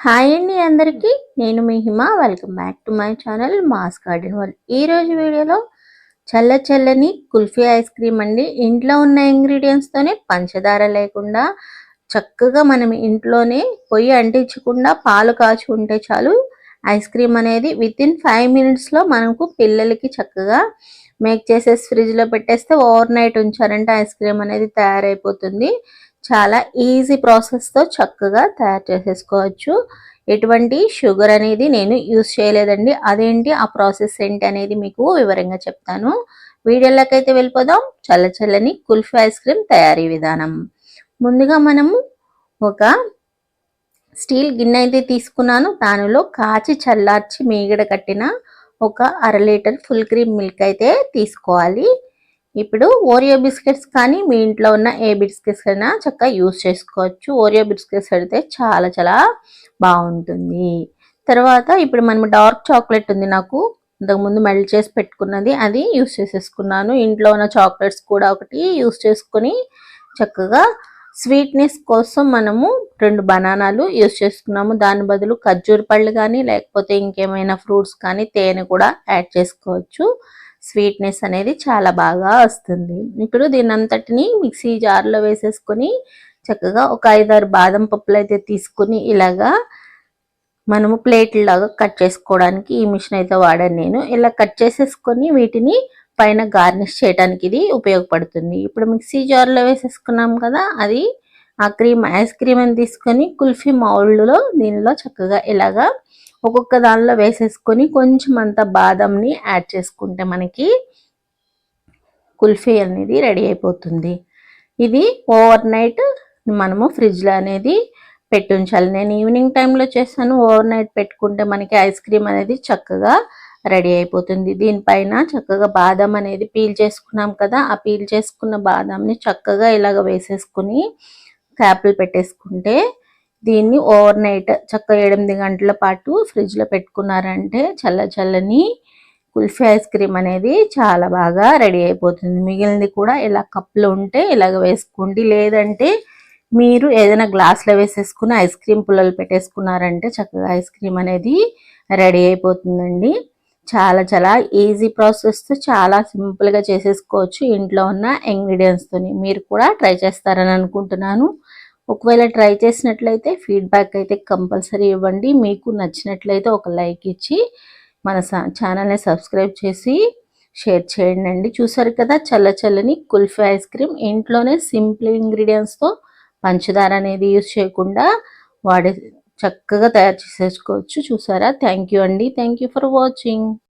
Hi అండి అందరికీ. నేను మీ Hima. Welcome back to my channel mass garden world. ఈరోజు వీడియోలో చల్లని కుల్ఫీ ఐస్ క్రీమ్ అండి. ఇంట్లో ఉన్న ఇంగ్రీడియంట్స్తోనే పంచదార లేకుండా చక్కగా మనం ఇంట్లోనే పొయ్యి అంటించకుండా పాలు కాచుకుంటే చాలు ఐస్ క్రీమ్ అనేది వితిన్ 5 మినిట్స్లో మనకు పిల్లలకి చక్కగా మేక్ చేసేసి ఫ్రిడ్జ్లో పెట్టేస్తే ఓవర్ నైట్ ఉంచారంటే ఐస్ క్రీమ్ అనేది తయారైపోతుంది. చాలా ఈజీ ప్రాసెస్తో చక్కగా తయారు చేసేసుకోవచ్చు. ఎటువంటి షుగర్ అనేది నేను యూస్ చేయలేదండి. అదేంటి ఆ ప్రాసెస్ ఏంటి అనేది మీకు వివరంగా చెప్తాను. వీడియోలోకి అయితే వెళ్ళిపోదాం. చల్లని కుల్ఫీ ఐస్ క్రీమ్ తయారీ విధానం. ముందుగా మనము ఒక స్టీల్ గిన్నె అయితే తీసుకున్నాను. దానిలో కాచి చల్లార్చి మీగడ కట్టిన ఒక 1/2 లీటర్ ఫుల్ క్రీమ్ మిల్క్ అయితే తీసుకోవాలి. ఇప్పుడు ఓరియో బిస్కెట్స్ కానీ మీ ఇంట్లో ఉన్న ఏ బిస్కెట్స్ అయినా చక్కగా యూస్ చేసుకోవచ్చు. ఓరియో బిస్కెట్స్ అయితే చాలా బాగుంటుంది. తర్వాత ఇప్పుడు మనం డార్క్ చాక్లెట్ ఉంది, నాకు ఇంతకుముందు మెల్ట్ చేసి పెట్టుకున్నది, అది యూస్ చేసేసుకున్నాను. ఇంట్లో ఉన్న చాక్లెట్స్ కూడా ఒకటి యూస్ చేసుకొని చక్కగా స్వీట్నెస్ కోసం మనము 2 బనానాలు యూస్ చేసుకున్నాము. దాని బదులు ఖర్జూర పళ్ళు కానీ లేకపోతే ఇంకేమైనా ఫ్రూట్స్ కానీ తేనె కూడా యాడ్ చేసుకోవచ్చు. స్వీట్నెస్ అనేది చాలా బాగా వస్తుంది. ఇప్పుడు దీని అంతటిని మిక్సీ జార్లో వేసేసుకొని చక్కగా ఒక 5-6 బాదం పప్పులు అయితే తీసుకుని ఇలాగా మనము ప్లేట్లాగా కట్ చేసుకోవడానికి ఈ మిషన్ అయితే వాడాను నేను. ఇలా కట్ చేసేసుకొని వీటిని పైన గార్నిష్ చేయడానికి ఇది ఉపయోగపడుతుంది. ఇప్పుడు మిక్సీ జార్లో వేసేసుకున్నాం కదా, అది ఆ క్రీమ్ ఐస్ క్రీమ్ అని తీసుకొని కుల్ఫీ మౌల్డ్లో దీనిలో చక్కగా ఇలాగా ఒక్కొక్క దానిలో వేసేసుకొని కొంచెం అంత బాదంని యాడ్ చేసుకుంటే మనకి కుల్ఫీ అనేది రెడీ అయిపోతుంది. ఇది ఓవర్ నైట్ మనము ఫ్రిడ్జ్లో అనేది పెట్టి ఉంచాలి. నేను ఈవినింగ్ టైంలో చేస్తాను. ఓవర్ నైట్ పెట్టుకుంటే మనకి ఐస్ క్రీమ్ అనేది చక్కగా రెడీ అయిపోతుంది. దీనిపైన చక్కగా బాదం అనేది పీల్ చేసుకున్నాం కదా, ఆ పీల్ చేసుకున్న బాదంని చక్కగా ఇలాగ వేసేసుకుని క్యాప్లు పెట్టేసుకుంటే దీన్ని ఓవర్ నైట్ చక్కగా 8 గంటల పాటు ఫ్రిడ్జ్లో పెట్టుకున్నారంటే చల్లని కుల్ఫీ ఐస్ క్రీమ్ అనేది చాలా బాగా రెడీ అయిపోతుంది. మిగిలినది కూడా ఇలా కప్పులు ఉంటే ఇలాగ వేసుకోండి. లేదంటే మీరు ఏదైనా గ్లాస్లో వేసేసుకుని ఐస్ క్రీమ్ పుల్లలు పెట్టేసుకున్నారంటే చక్కగా ఐస్ క్రీమ్ అనేది రెడీ అయిపోతుందండి. చాలా ఈజీ ప్రాసెస్తో చాలా సింపుల్గా చేసేసుకోవచ్చు ఇంట్లో ఉన్న ఇంగ్రీడియంట్స్తోని. మీరు కూడా ట్రై చేస్తారని అనుకుంటున్నాను. ఒకవేళ ట్రై చేసినట్లయితే ఫీడ్బ్యాక్ అయితే కంపల్సరీ ఇవ్వండి. మీకు నచ్చినట్లయితే ఒక లైక్ ఇచ్చి మన ఛానల్ని సబ్స్క్రైబ్ చేసి షేర్ చేయండి. చూసారు కదా, చల్లని కుల్ఫీ ఐస్ క్రీమ్ ఇంట్లోనే సింపుల్ ఇంగ్రీడియంట్స్తో పంచదార అనేది యూస్ చేయకుండా చక్కగా తయారు చేసేసుకోవచ్చు. చూసారా? థ్యాంక్ యూ అండి. Thank you for watching.